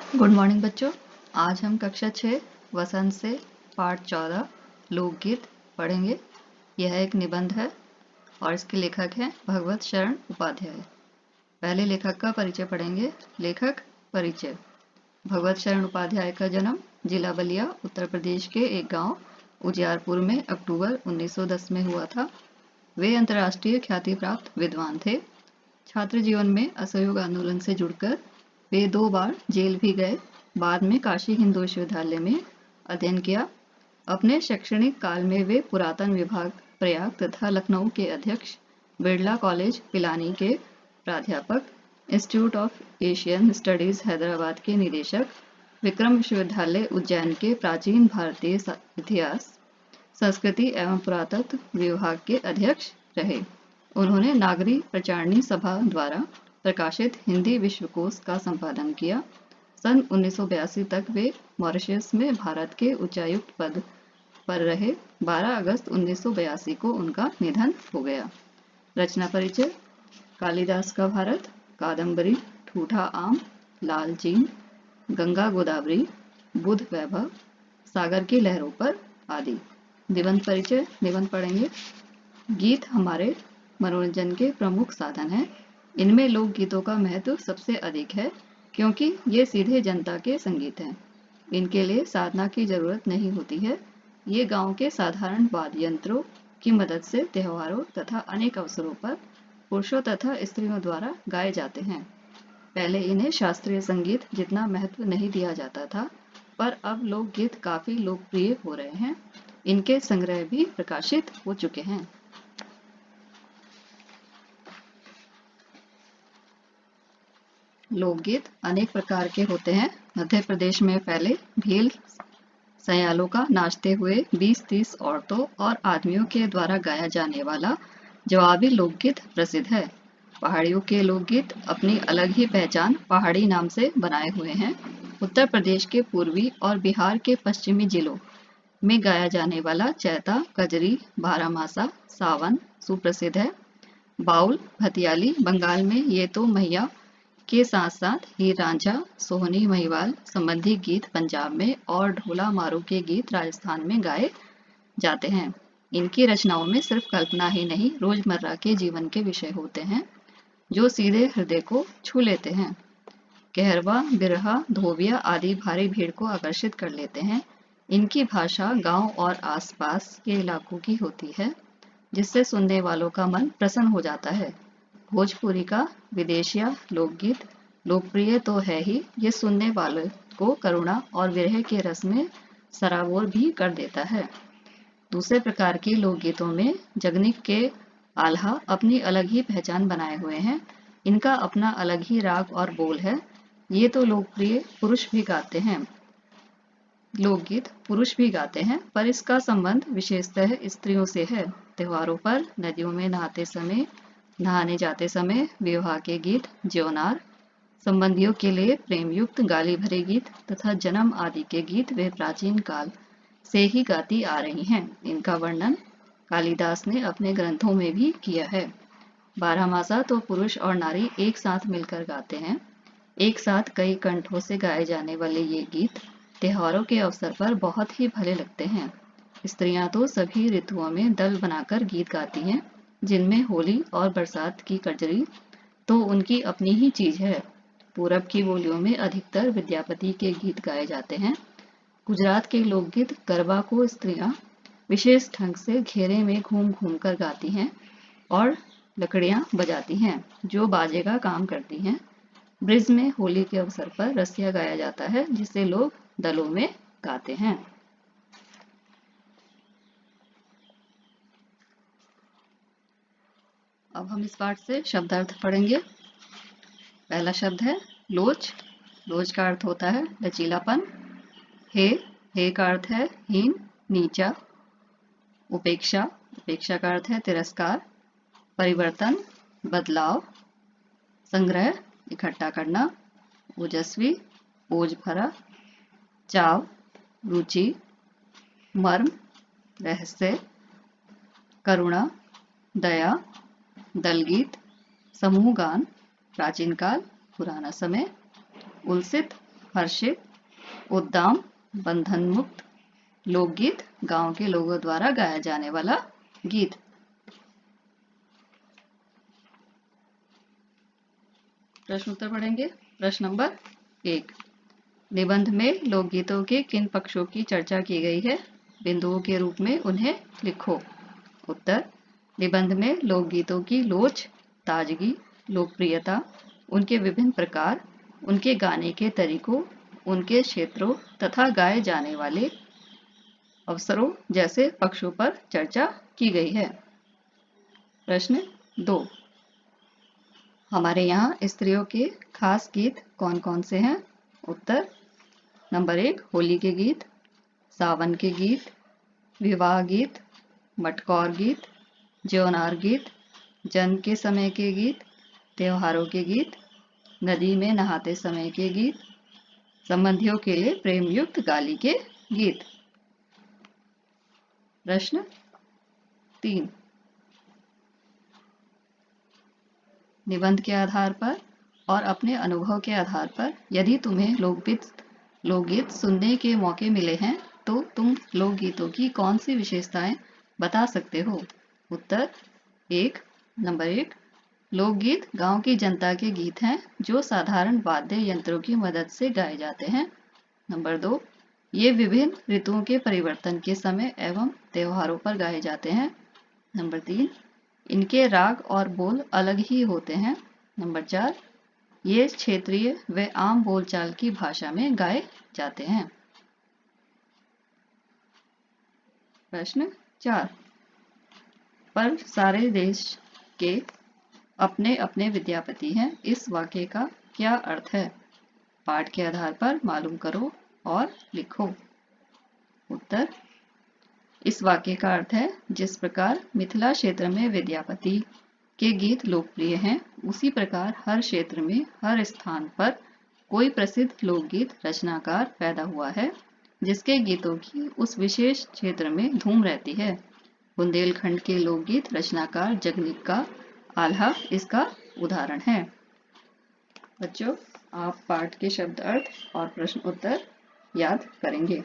Good morning बच्चों। आज हम कक्षा 6 वसंत से पाठ 14 लोकगीत पढ़ेंगे। यह एक निबंध है और इसके लेखक हैं भगवत शरण उपाध्याय। पहले लेखक का परिचय पढ़ेंगे। लेखक परिचय। भगवत शरण उपाध्याय का जन्म जिला बलिया उत्तर प्रदेश के एक गांव उजियारपुर में अक्टूबर 1910 में हुआ था। वे अंतर्राष्ट्रीय ख्याति प्राप्त विद्वान थे। छात्र जीवन में असहयोग आंदोलन से जुड़कर वे 2 बार जेल भी गए। बाद में काशी हिंदू विश्वविद्यालय में अध्ययन किया। अपने शैक्षणिक काल में वे पुरातन विभाग प्रयाग तथा लखनऊ के अध्यक्ष, बिरला कॉलेज पिलानी के प्राध्यापक, institute of Asian studies Hyderabad के निदेशक, विक्रम विश्वविद्यालय उज्जैन के प्राचीन भारतीय इतिहास, संस्कृति एवं पुरातत्व विभाग के अध्यक्ष रहे। उन्होंने नागरी प्रचारणी सभा द्वारा प्रकाशित हिंदी विश्वकोश का संपादन किया। सन 1982 तक वे मॉरिशस में भारत के उच्चायुक्त पद पर रहे। 12 अगस्त 1982 को उनका निधन हो गया। रचना परिचय। कालिदास का भारत, कादम्बरी, ठूठा आम, लाल चीन, गंगा गोदावरी, बुध वैभव, सागर की लहरों पर आदि। निबंध परिचय। निबंध पढ़ेंगे। गीत हमारे मनोरंजन के प्रमुख साधन हैं। इनमें लोकगीतों का महत्व सबसे अधिक है क्योंकि ये सीधे जनता के संगीत हैं। इनके लिए साधना की जरूरत नहीं होती है। ये गांव के साधारण वाद्य यंत्रों की मदद से त्योहारों तथा अनेक अवसरों पर पुरुषों तथा स्त्रियों द्वारा गाए जाते हैं। पहले इन्हें शास्त्रीय संगीत जितना महत्व नहीं दिया जाता था, पर अब लोकगीत काफी लोकप्रिय हो रहे हैं। इनके संग्रह भी प्रकाशित हो चुके हैं। लोकगीत अनेक प्रकार के होते हैं। मध्य प्रदेश में फैले भील सयालों का नाचते हुए 20-30 औरतों और आदमियों के द्वारा गाया जाने वाला जवाबी लोकगीत प्रसिद्ध है। पहाड़ियों के लोकगीत अपनी अलग ही पहचान पहाड़ी नाम से बनाए हुए हैं। उत्तर प्रदेश के पूर्वी और बिहार के पश्चिमी जिलों में गाया जाने वाला चैता, कजरी, बारहमासा, सावन सुप्रसिद्ध है। बाउल, भतियाली बंगाल में, ये तो मैया के साथ साथ हीर रांझा, सोहनी महिवाल संबंधी गीत पंजाब में और ढोला मारू के गीत राजस्थान में गाए जाते हैं। इनकी रचनाओं में सिर्फ कल्पना ही नहीं, रोजमर्रा के जीवन के विषय होते हैं जो सीधे हृदय को छू लेते हैं। कहरवा, बिरहा, धोबिया आदि भारी भीड़ को आकर्षित कर लेते हैं। इनकी भाषा गांव और आसपास के इलाकों की होती है, जिससे सुनने वालों का मन प्रसन्न हो जाता है। भोजपुरी का विदेशिया लोकगीत लोकप्रिय तो है ही, ये सुनने वालों को करुणा और विरह के रस में सराबोर भी कर देता है। दूसरे प्रकार के लोकगीतों में जगनिक के आल्हा अपनी अलग ही पहचान बनाए हुए हैं। इनका अपना अलग ही राग और बोल है। ये तो लोकप्रिय पुरुष भी गाते हैं। लोकगीत पुरुष भी गाते हैं, पर इसका संबंध विशेषतः स्त्रियों से है। त्योहारों पर, नदियों में नहाने जाते समय, विवाह के गीत, ज्योनार, संबंधियों के लिए प्रेम युक्त गाली भरे गीत तथा जन्म आदि के गीत वे प्राचीन काल से ही गाती आ रही हैं। इनका वर्णन कालिदास ने अपने ग्रंथों में भी किया है। बारहमासा तो पुरुष और नारी एक साथ मिलकर गाते हैं। एक साथ कई कंठों से गाए जाने वाले ये गीत त्योहारों के अवसर पर बहुत ही भले लगते हैं। स्त्रियां तो सभी ऋतुओं में दल बनाकर गीत गाती हैं, जिनमें होली और बरसात की कजरी तो उनकी अपनी ही चीज है। पूरब की बोलियों में अधिकतर विद्यापति के गीत गाए जाते हैं। गुजरात के लोकगीत गरबा को स्त्रियां विशेष ढंग से घेरे में घूम घूम कर गाती हैं और लकड़ियां बजाती हैं, जो बाजे का काम करती हैं। ब्रिज में होली के अवसर पर रसिया गाया जाता है, जिसे लोग दलों में गाते हैं। अब हम इस पाठ से शब्दार्थ पढ़ेंगे। पहला शब्द है लोच। लोच का अर्थ होता है लचीलापन। हे का अर्थ है हीन, नीचा। उपेक्षा, उपेक्षा का अर्थ है तिरस्कार। परिवर्तन, बदलाव। संग्रह, इकट्ठा करना। ओजस्वी, ओज भरा। चाव, रुचि। मर्म, रहस्य। करुणा, दया। दलगीत, समूह गान, प्राचीन काल, पुराना समय। उलसित, हर्षित, उद्दाम, बंधन मुक्त। लोकगीत गांव के लोगों द्वारा गाया जाने वाला गीत। प्रश्न उत्तर पढ़ेंगे। प्रश्न नंबर 1, निबंध में लोकगीतों के किन पक्षों की चर्चा की गई है? बिंदुओं के रूप में उन्हें लिखो। उत्तर, निबंध में लोकगीतों की लोच, ताजगी, लोकप्रियता, उनके विभिन्न प्रकार, उनके गाने के तरीकों, उनके क्षेत्रों तथा गाए जाने वाले अवसरों जैसे पक्षों पर चर्चा की गई है। प्रश्न 2, हमारे यहाँ स्त्रियों के खास गीत कौन कौन से हैं? उत्तर, नंबर 1, होली के गीत, सावन के गीत, विवाह गीत, मटकौर गीत, ज्योनार गीत, जन्म के समय के गीत, त्योहारों के गीत, नदी में नहाते समय के गीत, संबंधियों के लिए प्रेम युक्त गाली के गीत। प्रश्न 3, निबंध के आधार पर और अपने अनुभव के आधार पर यदि तुम्हें लोकगीत सुनने के मौके मिले हैं तो तुम लोकगीतों की कौन सी विशेषताएं बता सकते हो? उत्तर, नंबर 1, लोकगीत गांव की जनता के गीत हैं जो साधारण वाद्य यंत्रों की मदद से गाए जाते हैं। नंबर 2, ये विभिन्न ऋतुओं के परिवर्तन के समय एवं त्योहारों पर गाए जाते हैं। नंबर 3, इनके राग और बोल अलग ही होते हैं। नंबर 4, ये क्षेत्रीय व आम बोलचाल की भाषा में गाए जाते हैं। प्रश्न 4, पर सारे देश के अपने अपने विद्यापति हैं, इस वाक्य का क्या अर्थ है? पाठ के आधार पर मालूम करो और लिखो। उत्तर, इस वाक्य का अर्थ है, जिस प्रकार मिथिला क्षेत्र में विद्यापति के गीत लोकप्रिय हैं, उसी प्रकार हर क्षेत्र में हर स्थान पर कोई प्रसिद्ध लोकगीत रचनाकार पैदा हुआ है जिसके गीतों की उस विशेष क्षेत्र में धूम रहती है। बुंदेलखंड के लोकगीत रचनाकार जगनीक का आल्हा इसका उदाहरण है। बच्चों, आप पाठ के शब्द अर्थ और प्रश्न उत्तर याद करेंगे।